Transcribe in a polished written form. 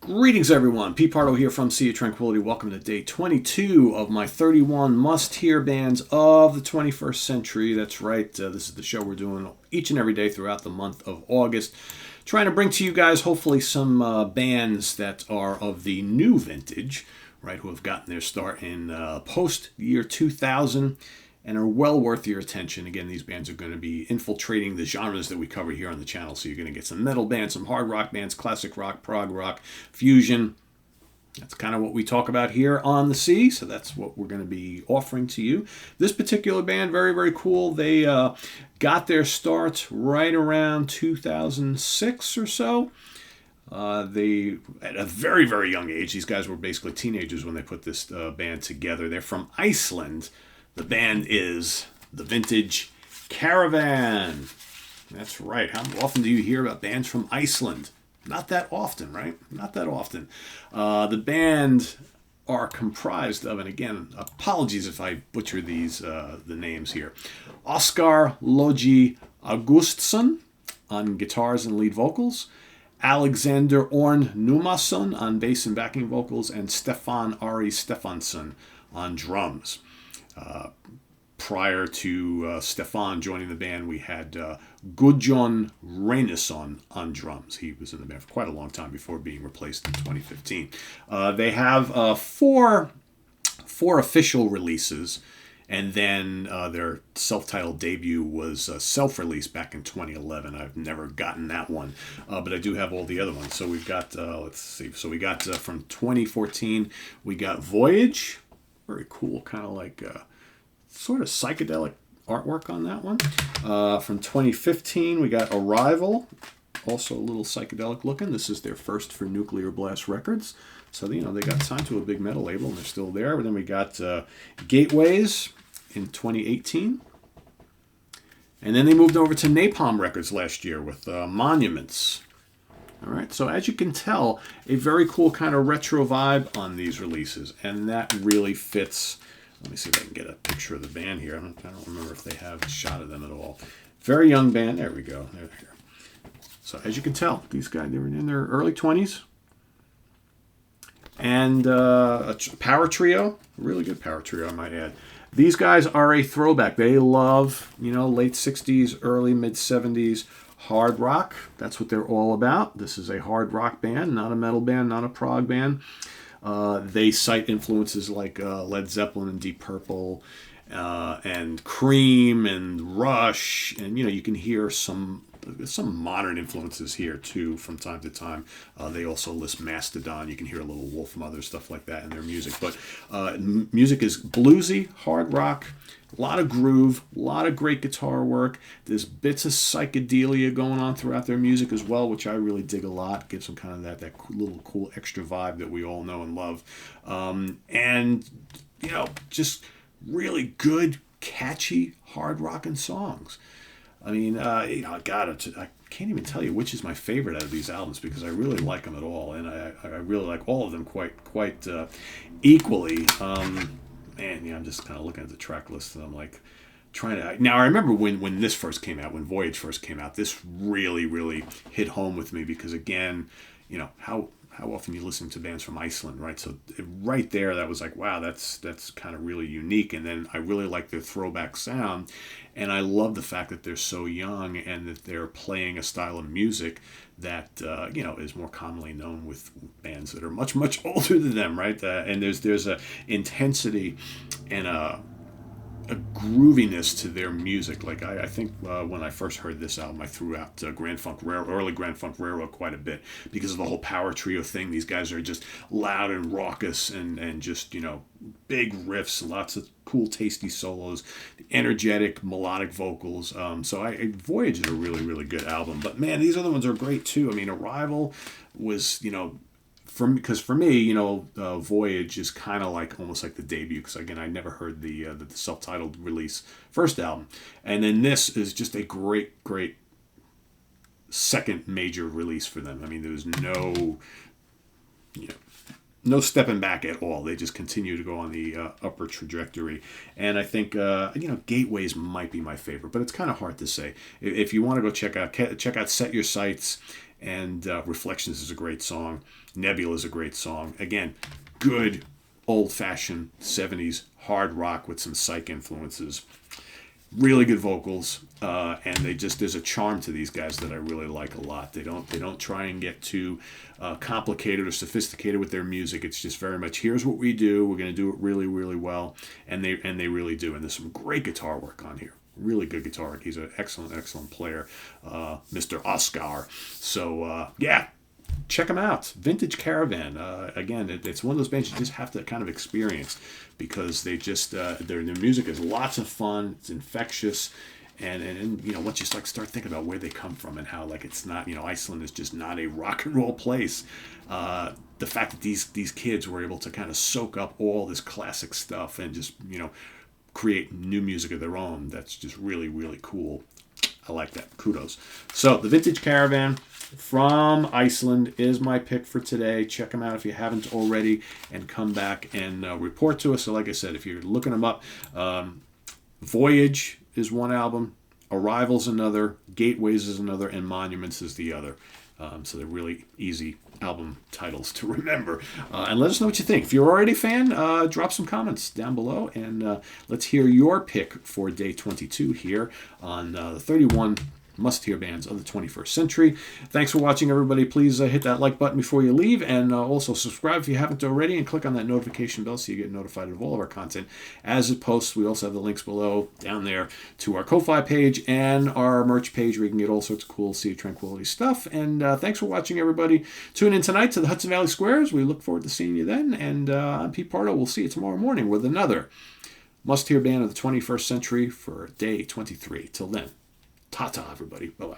Greetings, everyone. Pete Pardo here from Sea of Tranquility. Welcome to day 22 of my 31 must-hear bands of the 21st century. That's right. This is the show we're doing each and every day throughout the month of August. Trying to bring to you guys, hopefully, some bands that are of the new vintage, right, who have gotten their start in post-year 2000 and are well worth your attention. Again, these bands are going to be infiltrating the genres that we cover here on the channel. So you're going to get some metal bands, some hard rock bands, classic rock, prog rock, fusion. That's kind of what we talk about here on the Sea. So that's what we're going to be offering to you. This particular band, very, very cool. They got their start right around 2006 or so. They, at a very, very young age, these guys were basically teenagers when they put this band together. They're from Iceland. The band is the Vintage Caravan. That's right. How often do you hear about bands from Iceland? Not that often, right? Not that often. The band are comprised of, and again, apologies if I butcher these the names here. Oskar Logi Augustsson on guitars and lead vocals. Alexander Orn Numason on bass and backing vocals. And Stefan Ari Stefansson on drums. Prior to Stefan joining the band, we had Gudjon Reynisson on drums. He was in the band for quite a long time before being replaced in 2015. They have four official releases, and then their self-titled debut was self-released back in 2011. I've never gotten that one, but I do have all the other ones. So we've got, let's see, so we got from 2014, we got Voyage. Very cool, kind of like sort of psychedelic artwork on that one. From 2015, we got Arrival, also a little psychedelic looking. This is their first for Nuclear Blast Records. So, you know, they got signed to a big metal label and they're still there. But then we got Gateways in 2018. And then they moved over to Napalm Records last year with Monuments. All right, so as you can tell, a very cool kind of retro vibe on these releases, and that really fits. Let me see if I can get a picture of the band here. I don't remember if they have a shot of them at all. Very young band. There we go. They're here. So as you can tell, these guys, they were in their early 20s. And a power trio, really good power trio, I might add. These guys are a throwback. They love, you know, late 60s, early mid-70s. Hard rock, that's what they're all about. This is a hard rock band, not a metal band, not a prog band. They cite influences like Led Zeppelin and Deep Purple and Cream and Rush. And, you know, you can hear some modern influences here, too, from time to time. They also list Mastodon. You can hear a little Wolf Mother, stuff like that in their music. But music is bluesy, hard rock, a lot of groove, a lot of great guitar work. There's bits of psychedelia going on throughout their music as well, which I really dig a lot. Gives them kind of that little cool extra vibe that we all know and love. And, you know, just really good, catchy, hard rocking songs. I mean, you know, I can't even tell you which is my favorite out of these albums because I really like them at all, and I really like all of them quite equally. Man, yeah, I'm just kind of looking at the track list and I'm like trying to. Now I remember when this first came out, when Voyage first came out, this really hit home with me because again, you know how often you listen to bands from Iceland, right? So right there, that was like, wow, that's kind of really unique. And then I really like their throwback sound, and I love the fact that they're so young and that they're playing a style of music that you know is more commonly known with bands that are much older than them, right? And there's a intensity and a grooviness to their music. Like I think when I first heard this album, I threw out early Grand Funk Railroad quite a bit because of the whole power trio thing. These guys are just loud and raucous and just, you know, big riffs, lots of cool, tasty solos, energetic, melodic vocals. So Voyage is a really good album. But man, these other ones are great too. I mean, Arrival was, you know, because for me, you know, Voyage is kind of like almost like the debut. Because again, I never heard the self-titled release first album, and then this is just a great second major release for them. I mean, there was no stepping back at all. They just continue to go on the upper trajectory. And I think you know, Gateways might be my favorite, but it's kind of hard to say. If you want to go check out Set Your Sights And Reflections is a great song. Nebula is a great song. Again, good old-fashioned 70s hard rock with some psych influences. Really good vocals, and there's a charm to these guys that I really like a lot. They don't try and get too complicated or sophisticated with their music. It's just very much, here's what we do. We're going to do it really, really well, and they really do. And there's some great guitar work on here. Really good guitar work. He's an excellent player, Mr. Oscar. So yeah. Check them out. Vintage Caravan. Again, it's one of those bands you just have to kind of experience, because they just their music is lots of fun. It's infectious, and you know, once you start thinking about where they come from and how, like, it's not, you know, Iceland is just not a rock and roll place. The fact that these kids were able to kind of soak up all this classic stuff and just, you know, create new music of their own, that's just really, really cool. I like that. Kudos. So the Vintage Caravan from Iceland is my pick for today. Check them out if you haven't already, and come back and report to us. So like I said, if you're looking them up, Voyage is one album, Arrival's another, Gateways is another, and Monuments is the other. So they're really easy album titles to remember. And let us know what you think. If you're already a fan, drop some comments down below, and let's hear your pick for day 22 here on the 31 must-hear bands of the 21st century. Thanks for watching, everybody. Please hit that like button before you leave, and also subscribe if you haven't already, and click on that notification bell so you get notified of all of our content as it posts. We also have the links below down there to our Ko-Fi page and our merch page, where you can get all sorts of cool Sea of Tranquility stuff. And thanks for watching, everybody. Tune in tonight to the Hudson Valley Squares. We look forward to seeing you then. And I'm Pete Pardo. We'll see you tomorrow morning with another must-hear band of the 21st century for day 23. Till then, ta-ta, everybody. Bye-bye.